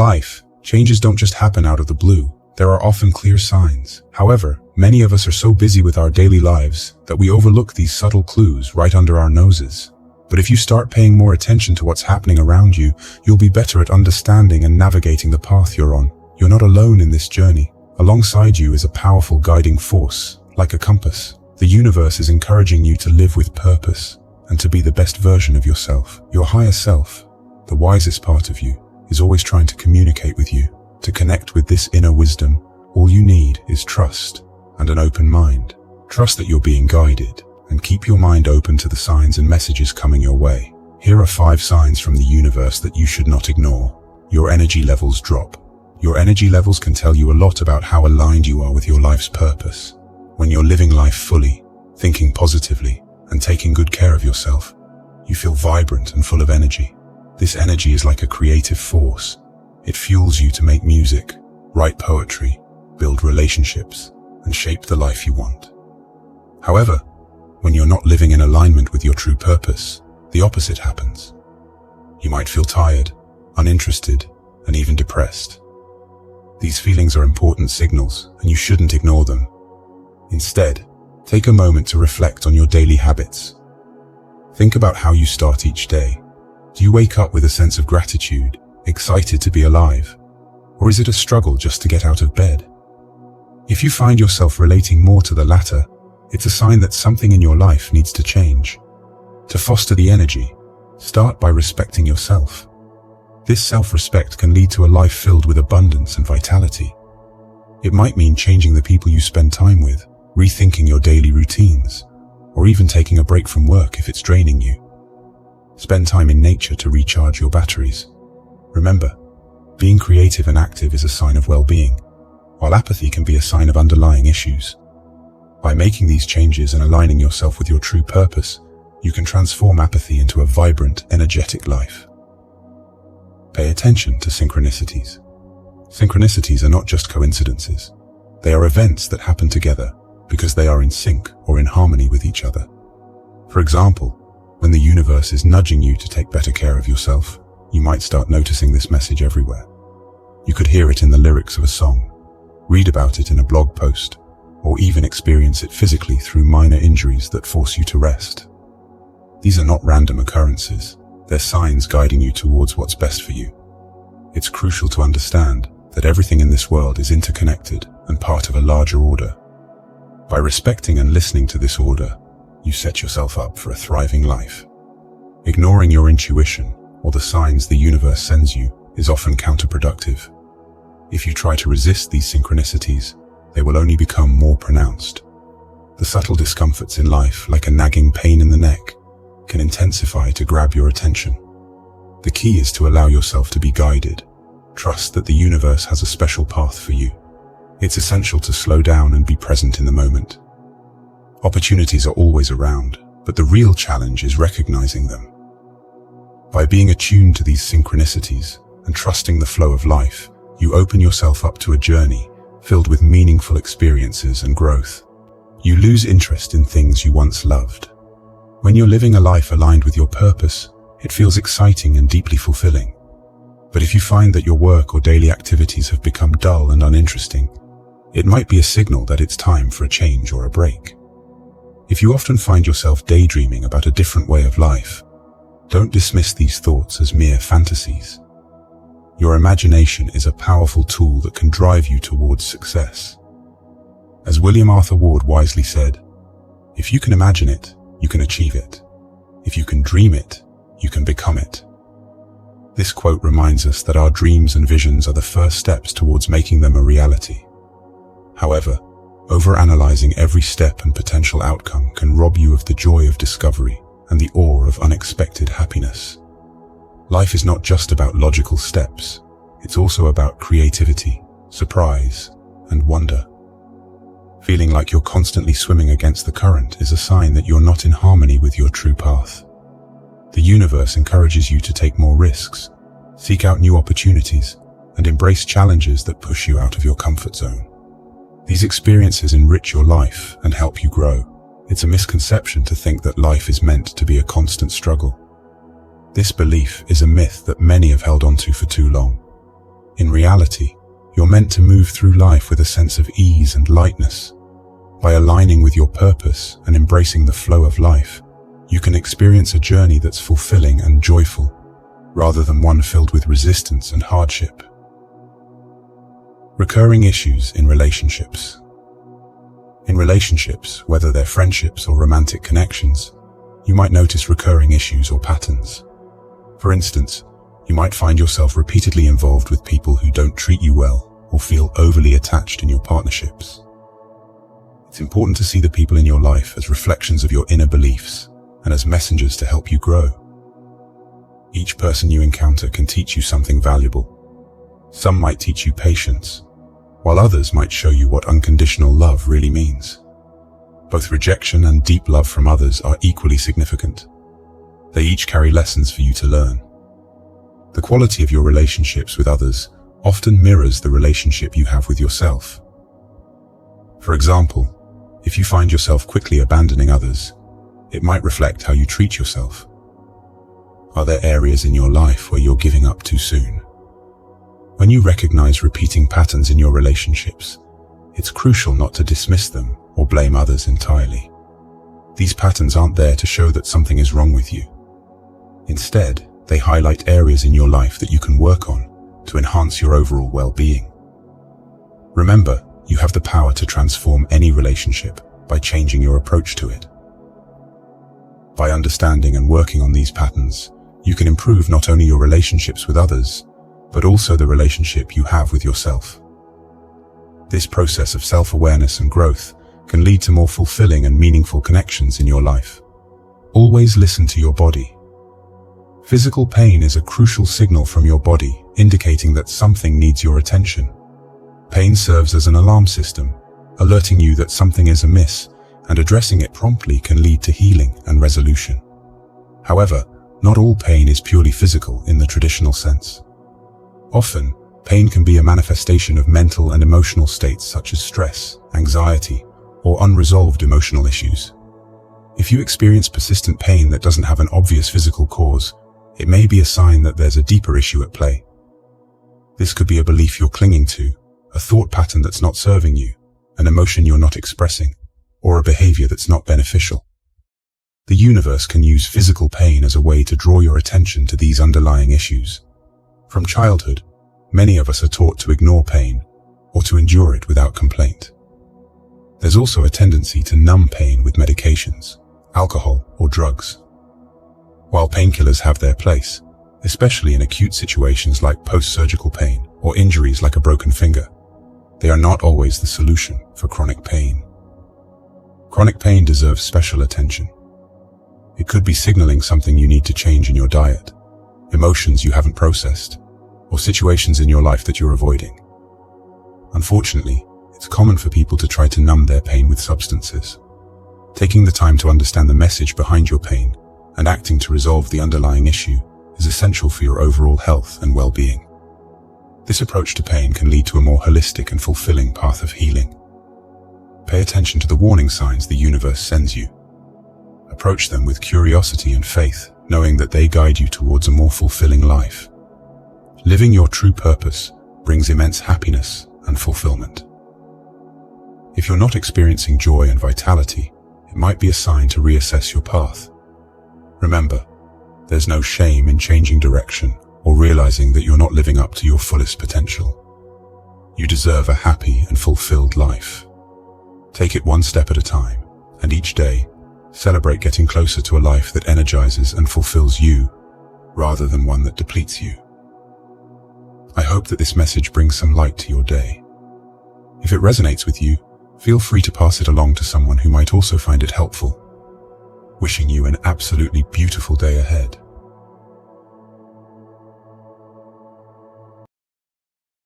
life, changes don't just happen out of the blue. There are often clear signs. However, many of us are so busy with our daily lives that we overlook these subtle clues right under our noses. But if you start paying more attention to what's happening around you, you'll be better at understanding and navigating the path you're on. You're not alone in this journey. Alongside you is a powerful guiding force, like a compass. The universe is encouraging you to live with purpose and to be the best version of yourself. Your higher self, the wisest part of you, is always trying to communicate with you. To connect with this inner wisdom, all you need is trust and an open mind. Trust that you're being guided, and keep your mind open to the signs and messages coming your way. Here are 5 signs from the universe that you should not ignore. Your energy levels drop. Your energy levels can tell you a lot about how aligned you are with your life's purpose. When you're living life fully, thinking positively, and taking good care of yourself, you feel vibrant and full of energy. This energy is like a creative force. It fuels you to make music, write poetry, build relationships, and shape the life you want. However, when you're not living in alignment with your true purpose, the opposite happens. You might feel tired, uninterested, and even depressed. These feelings are important signals, and you shouldn't ignore them. Instead, take a moment to reflect on your daily habits. Think about how you start each day. Do you wake up with a sense of gratitude, excited to be alive? Or is it a struggle just to get out of bed? If you find yourself relating more to the latter, it's a sign that something in your life needs to change. To foster the energy, start by respecting yourself. This self-respect can lead to a life filled with abundance and vitality. It might mean changing the people you spend time with, rethinking your daily routines, or even taking a break from work if it's draining you. Spend time in nature to recharge your batteries. Remember, being creative and active is a sign of well-being, while apathy can be a sign of underlying issues. By making these changes and aligning yourself with your true purpose, you can transform apathy into a vibrant, energetic life. Pay attention to synchronicities. Synchronicities are not just coincidences. They are events that happen together because they are in sync or in harmony with each other. For example, when the universe is nudging you to take better care of yourself, you might start noticing this message everywhere. You could hear it in the lyrics of a song, read about it in a blog post, or even experience it physically through minor injuries that force you to rest. These are not random occurrences. They're signs guiding you towards what's best for you. It's crucial to understand that everything in this world is interconnected and part of a larger order. By respecting and listening to this order, you set yourself up for a thriving life. Ignoring your intuition or the signs the universe sends you is often counterproductive. If you try to resist these synchronicities, they will only become more pronounced. The subtle discomforts in life, like a nagging pain in the neck, can intensify to grab your attention. The key is to allow yourself to be guided. Trust that the universe has a special path for you. It's essential to slow down and be present in the moment. Opportunities are always around, but the real challenge is recognizing them. By being attuned to these synchronicities and trusting the flow of life, you open yourself up to a journey filled with meaningful experiences and growth. You lose interest in things you once loved. When you're living a life aligned with your purpose, it feels exciting and deeply fulfilling. But if you find that your work or daily activities have become dull and uninteresting, it might be a signal that it's time for a change or a break. If you often find yourself daydreaming about a different way of life, don't dismiss these thoughts as mere fantasies. Your imagination is a powerful tool that can drive you towards success. As William Arthur Ward wisely said, "If you can imagine it, you can achieve it. If you can dream it, you can become it." This quote reminds us that our dreams and visions are the first steps towards making them a reality. However, overanalyzing every step and potential outcome can rob you of the joy of discovery and the awe of unexpected happiness. Life is not just about logical steps, it's also about creativity, surprise, and wonder. Feeling like you're constantly swimming against the current is a sign that you're not in harmony with your true path. The universe encourages you to take more risks, seek out new opportunities, and embrace challenges that push you out of your comfort zone. These experiences enrich your life and help you grow. It's a misconception to think that life is meant to be a constant struggle. This belief is a myth that many have held onto for too long. In reality, you're meant to move through life with a sense of ease and lightness. By aligning with your purpose and embracing the flow of life, you can experience a journey that's fulfilling and joyful, rather than one filled with resistance and hardship. Recurring issues in relationships. In relationships, whether they're friendships or romantic connections, you might notice recurring issues or patterns. For instance, you might find yourself repeatedly involved with people who don't treat you well or feel overly attached in your partnerships. It's important to see the people in your life as reflections of your inner beliefs and as messengers to help you grow. Each person you encounter can teach you something valuable. Some might teach you patience, while others might show you what unconditional love really means. Both rejection and deep love from others are equally significant. They each carry lessons for you to learn. The quality of your relationships with others often mirrors the relationship you have with yourself. For example, if you find yourself quickly abandoning others, it might reflect how you treat yourself. Are there areas in your life where you're giving up too soon? When you recognize repeating patterns in your relationships, it's crucial not to dismiss them or blame others entirely. These patterns aren't there to show that something is wrong with you. Instead, they highlight areas in your life that you can work on to enhance your overall well-being. Remember, you have the power to transform any relationship by changing your approach to it. By understanding and working on these patterns, you can improve not only your relationships with others, but also the relationship you have with yourself. This process of self-awareness and growth can lead to more fulfilling and meaningful connections in your life. Always listen to your body. Physical pain is a crucial signal from your body, indicating that something needs your attention. Pain serves as an alarm system, alerting you that something is amiss, and addressing it promptly can lead to healing and resolution. However, not all pain is purely physical in the traditional sense. Often, pain can be a manifestation of mental and emotional states such as stress, anxiety, or unresolved emotional issues. If you experience persistent pain that doesn't have an obvious physical cause, it may be a sign that there's a deeper issue at play. This could be a belief you're clinging to, a thought pattern that's not serving you, an emotion you're not expressing, or a behavior that's not beneficial. The universe can use physical pain as a way to draw your attention to these underlying issues. From childhood, many of us are taught to ignore pain or to endure it without complaint. There's also a tendency to numb pain with medications, alcohol, or drugs. While painkillers have their place, especially in acute situations like post-surgical pain or injuries like a broken finger, they are not always the solution for chronic pain. Chronic pain deserves special attention. It could be signaling something you need to change in your diet, emotions you haven't processed, or situations in your life that you're avoiding. Unfortunately, it's common for people to try to numb their pain with substances. Taking the time to understand the message behind your pain and acting to resolve the underlying issue is essential for your overall health and well-being. This approach to pain can lead to a more holistic and fulfilling path of healing. Pay attention to the warning signs the universe sends you. Approach them with curiosity and faith, knowing that they guide you towards a more fulfilling life. Living your true purpose brings immense happiness and fulfillment. If you're not experiencing joy and vitality, it might be a sign to reassess your path. Remember, there's no shame in changing direction or realizing that you're not living up to your fullest potential. You deserve a happy and fulfilled life. Take it one step at a time, and each day, celebrate getting closer to a life that energizes and fulfills you, rather than one that depletes you. I hope that this message brings some light to your day. If it resonates with you, feel free to pass it along to someone who might also find it helpful. Wishing you an absolutely beautiful day ahead.